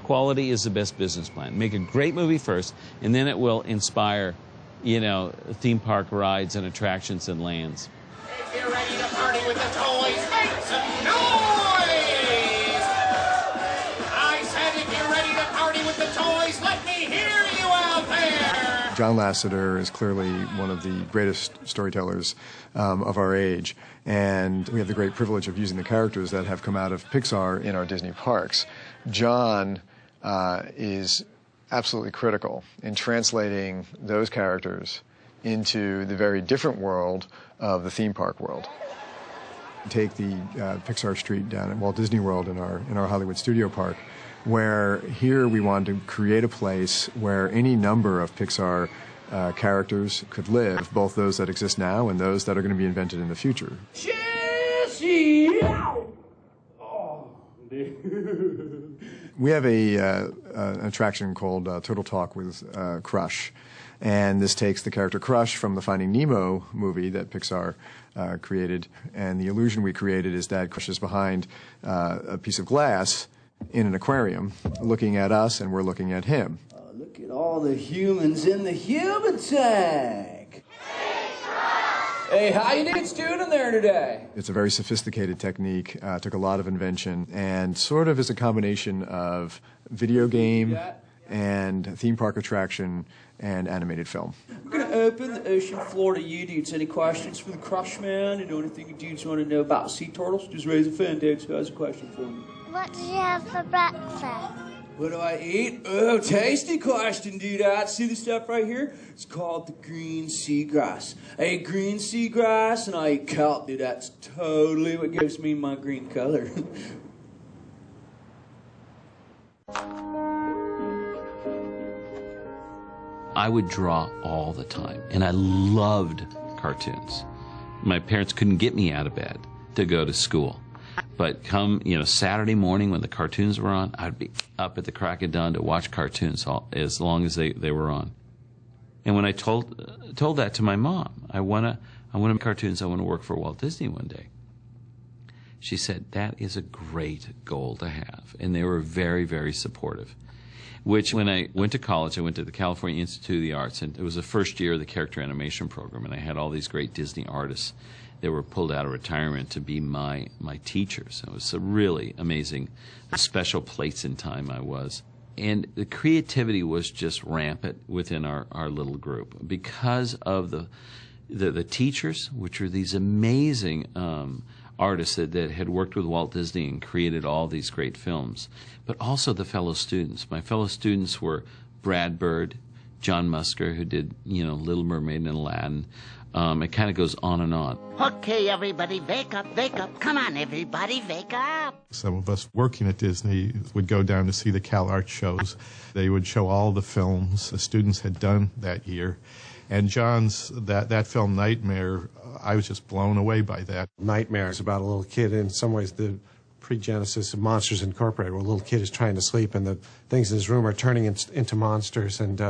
Quality is the best business plan. Make a great movie first, and then it will inspire, you know, theme park rides and attractions and lands. If you're ready to party with the toys, make some noise! I said if you're ready to party with the toys, let me hear you out there! John Lasseter is clearly one of the greatest storytellers of our age, and we have the great privilege of using the characters that have come out of Pixar in our Disney parks. John is absolutely critical in translating those characters into the very different world of the theme park world. Take the Pixar Street down at Walt Disney World in our Hollywood Studio Park, where here we wanted to create a place where any number of Pixar characters could live, both those that exist now and those that are going to be invented in the future. Jesse! We have an attraction called Turtle Talk with Crush, and this takes the character Crush from the Finding Nemo movie that Pixar created, and the illusion we created is that Crush is behind a piece of glass in an aquarium looking at us, and we're looking at him. Look at all the humans in the human tank! Hey, how you dudes doing in there today? It's a very sophisticated technique, took a lot of invention, and sort of is a combination of video game and theme park attraction and animated film. We're going to open the ocean floor to you dudes. Any questions for the Crush Man? You know anything you dudes want to know about sea turtles? Just raise a fin, dudes. Who has a question for me? What did you have for breakfast? What do I eat? Oh, tasty question, dude. See the stuff right here? It's called the green seagrass. I eat green seagrass and I eat kelp, dude. That's totally what gives me my green color. I would draw all the time, and I loved cartoons. My parents couldn't get me out of bed to go to school. But come, you know, Saturday morning when the cartoons were on, I'd be up at the crack of dawn to watch cartoons as long as they were on. And when I told that to my mom, I want to make cartoons, I want to work for Walt Disney one day. She said, that is a great goal to have. And they were very, very supportive. Which, when I went to college, I went to the California Institute of the Arts, and it was the first year of the character animation program, and I had all these great Disney artists that were pulled out of retirement to be my teachers. It was a really amazing, special place in time I was. And the creativity was just rampant within our little group because of the teachers, which were these amazing artists that had worked with Walt Disney and created all these great films, but also the fellow students. My fellow students were Brad Bird, John Musker, who did, you know, Little Mermaid and Aladdin. It kind of goes on and on. Okay, everybody, wake up, wake up. Come on, everybody, wake up. Some of us working at Disney would go down to see the Cal Art shows. They would show all the films the students had done that year. And John's, that film Nightmare, I was just blown away by that. Nightmare is about a little kid. In some ways, the pre-genesis of Monsters Incorporated, where a little kid is trying to sleep and the things in his room are turning into monsters, and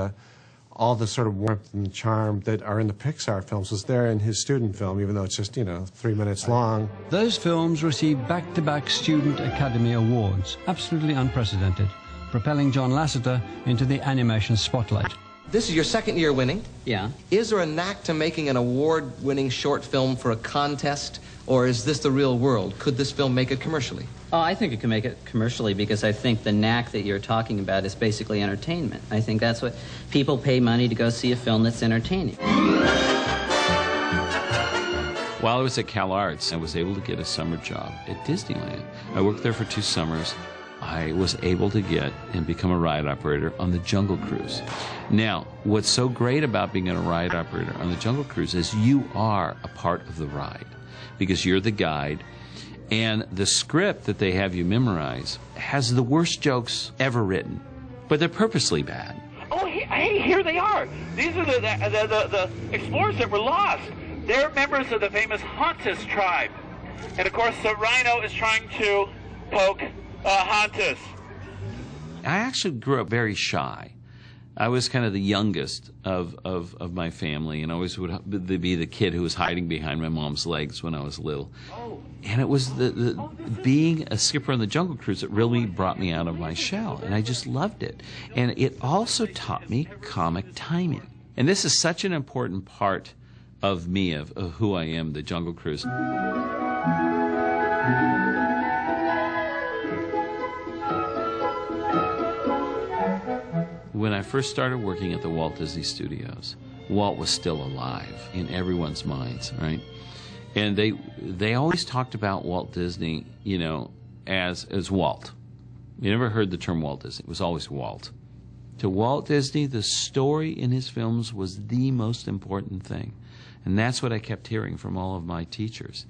all the sort of warmth and charm that are in the Pixar films was there in his student film, even though it's just, 3 minutes long. Those films received back-to-back Student Academy Awards, absolutely unprecedented, propelling John Lasseter into the animation spotlight. This is your second year winning. Yeah. Is there a knack to making an award-winning short film for a contest, or is this the real world? Could this film make it commercially? Oh, I think it can make it commercially, because I think the knack that you're talking about is basically entertainment. I think that's what people pay money to go see, a film that's entertaining. While I was at Cal Arts, I was able to get a summer job at Disneyland. I worked there for 2 summers. I was able to get and become a ride operator on the Jungle Cruise. Now, what's so great about being a ride operator on the Jungle Cruise is you are a part of the ride, because you're the guide, and the script that they have you memorize has the worst jokes ever written, but they're purposely bad. Oh, hey, here they are. These are the explorers that were lost. They're members of the famous Hontus tribe. And, of course, the rhino is trying to poke Hontus. I actually grew up very shy. I was kind of the youngest of my family, and always would be the kid who was hiding behind my mom's legs when I was little. And it was the being a skipper on the Jungle Cruise that really brought me out of my shell, and I just loved it. And it also taught me comic timing. And this is such an important part of me, of who I am, the Jungle Cruise. When I first started working at the Walt Disney Studios, Walt was still alive in everyone's minds, right? And they always talked about Walt Disney, you know, as Walt. You never heard the term Walt Disney. It was always Walt. To Walt Disney, the story in his films was the most important thing. And that's what I kept hearing from all of my teachers,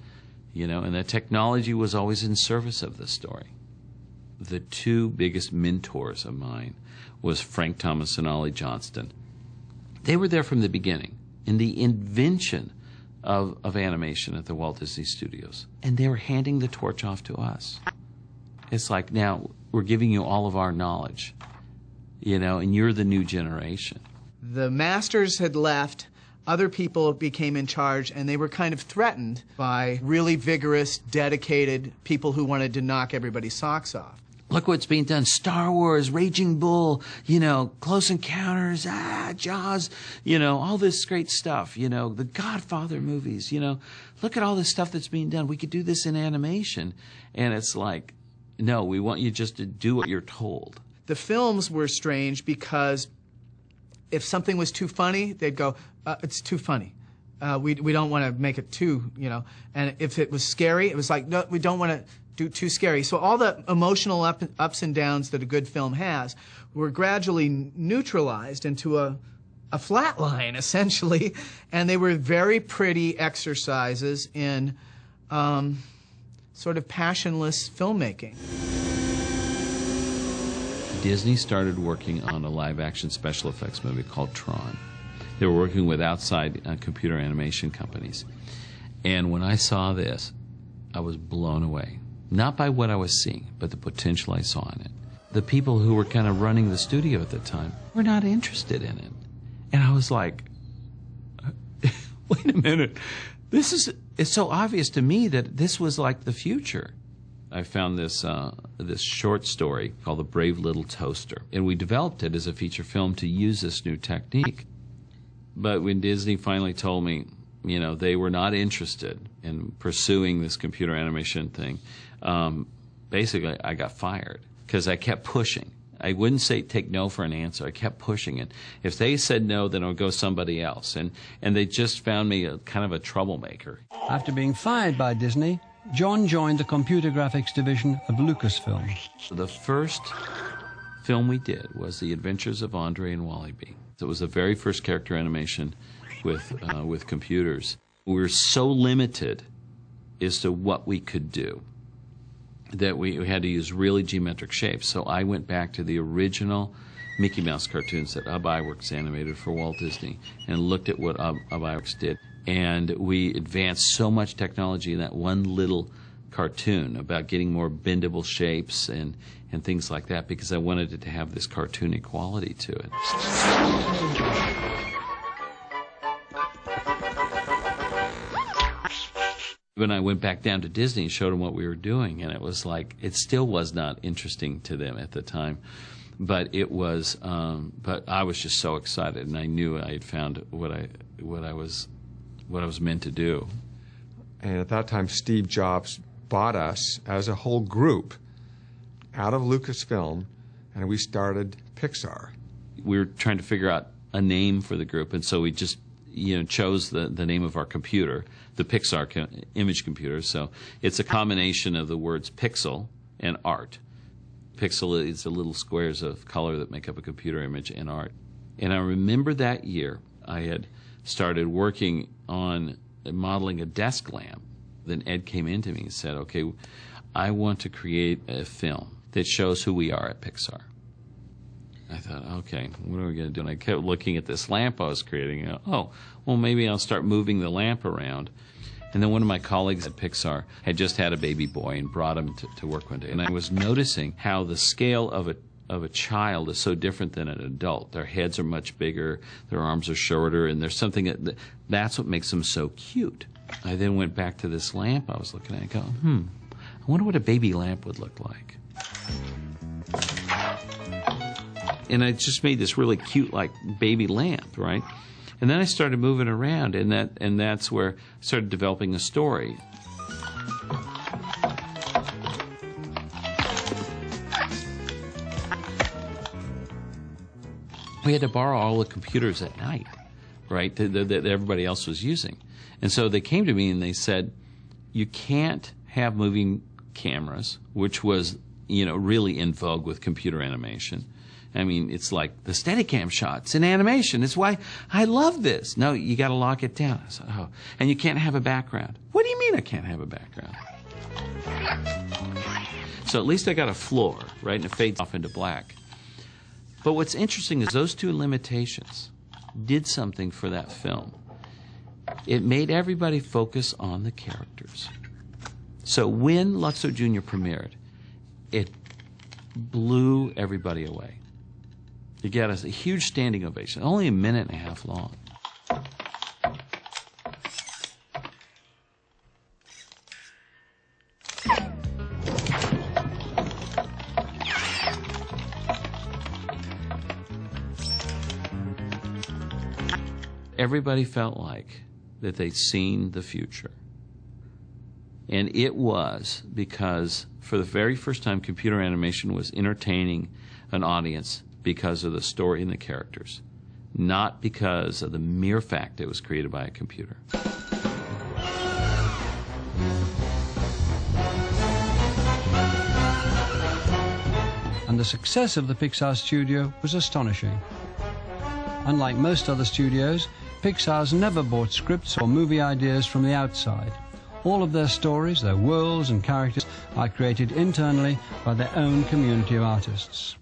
you know, and that technology was always in service of the story. The two biggest mentors of mine was Frank Thomas and Ollie Johnston. They were there from the beginning in the invention of animation at the Walt Disney Studios. And they were handing the torch off to us. It's like, now we're giving you all of our knowledge, you know, and you're the new generation. The masters had left, other people became in charge, and they were kind of threatened by really vigorous, dedicated people who wanted to knock everybody's socks off. Look what's being done. Star Wars, Raging Bull, you know, Close Encounters, Jaws, you know, all this great stuff, you know, the Godfather movies, you know. Look at all this stuff that's being done. We could do this in animation. And it's like, no, we want you just to do what you're told. The films were strange because if something was too funny, they'd go, it's too funny. We don't want to make it too, you know. And if it was scary, it was like, no, we don't want to do too scary. So all the emotional ups and downs that a good film has were gradually neutralized into a flat line, essentially. And they were very pretty exercises in sort of passionless filmmaking. Disney started working on a live-action special effects movie called Tron. They were working with outside computer animation companies. And when I saw this, I was blown away. Not by what I was seeing, but the potential I saw in it. The people who were kind of running the studio at the time were not interested in it. And I was like, wait a minute. It's so obvious to me that this was like the future. I found this short story called The Brave Little Toaster. And we developed it as a feature film to use this new technique. But when Disney finally told me, you know, they were not interested in pursuing this computer animation thing, basically I got fired because I kept pushing. I wouldn't say take no for an answer. I kept pushing it. If they said no, then I would go somebody else. And they just found me kind of a troublemaker. After being fired by Disney, John joined the computer graphics division of Lucasfilm. The first film we did was The Adventures of Andre and Wally-B. It was the very first character animation with computers. We were so limited as to what we could do that we had to use really geometric shapes. So I went back to the original Mickey Mouse cartoons that Ub Iwerks animated for Walt Disney and looked at what Ub Iwerks did. And we advanced so much technology in that one little cartoon about getting more bendable shapes and things like that because I wanted it to have this cartoony quality to it. When I went back down to Disney and showed them what we were doing, and it was like, it still was not interesting to them at the time, but it was. But I was just so excited, and I knew I had found what I was meant to do. And at that time, Steve Jobs bought us as a whole group out of Lucasfilm, and we started Pixar. We were trying to figure out a name for the group, and so we just chose the name of our computer, the Pixar image computer. So it's a combination of the words pixel and art. Pixel is the little squares of color that make up a computer image, and art. And I remember that year I had started working on modeling a desk lamp. Then Ed came into me and said, okay, I want to create a film that shows who we are at Pixar. I thought, okay, what are we going to do? And I kept looking at this lamp I was creating. Oh, well, maybe I'll start moving the lamp around. And then one of my colleagues at Pixar had just had a baby boy and brought him to work one day. And I was noticing how the scale of of a child is so different than an adult. Their heads are much bigger, their arms are shorter, and there's something that's what makes them so cute. I then went back to this lamp I was looking at and go, I wonder what a baby lamp would look like. And I just made this really cute, like, baby lamp, right? And then I started moving around, and that's where I started developing a story. We had to borrow all the computers at night, right, that everybody else was using. And so they came to me and they said, you can't have moving cameras, which was, really in vogue with computer animation. I mean, it's like the Steadicam shots in animation. It's why I love this. No, you got to lock it down. I said, oh, and you can't have a background. What do you mean I can't have a background? So at least I got a floor, right, and it fades off into black. But what's interesting is those two limitations did something for that film. It made everybody focus on the characters. So when Lutzow Jr. premiered, it blew everybody away. It got us a huge standing ovation, only a minute and a half long. Everybody felt like that they'd seen the future. And it was because for the very first time computer animation was entertaining an audience because of the story and the characters, not because of the mere fact it was created by a computer. And the success of the Pixar studio was astonishing. Unlike most other studios, Pixar's never bought scripts or movie ideas from the outside. All of their stories, their worlds and characters are created internally by their own community of artists.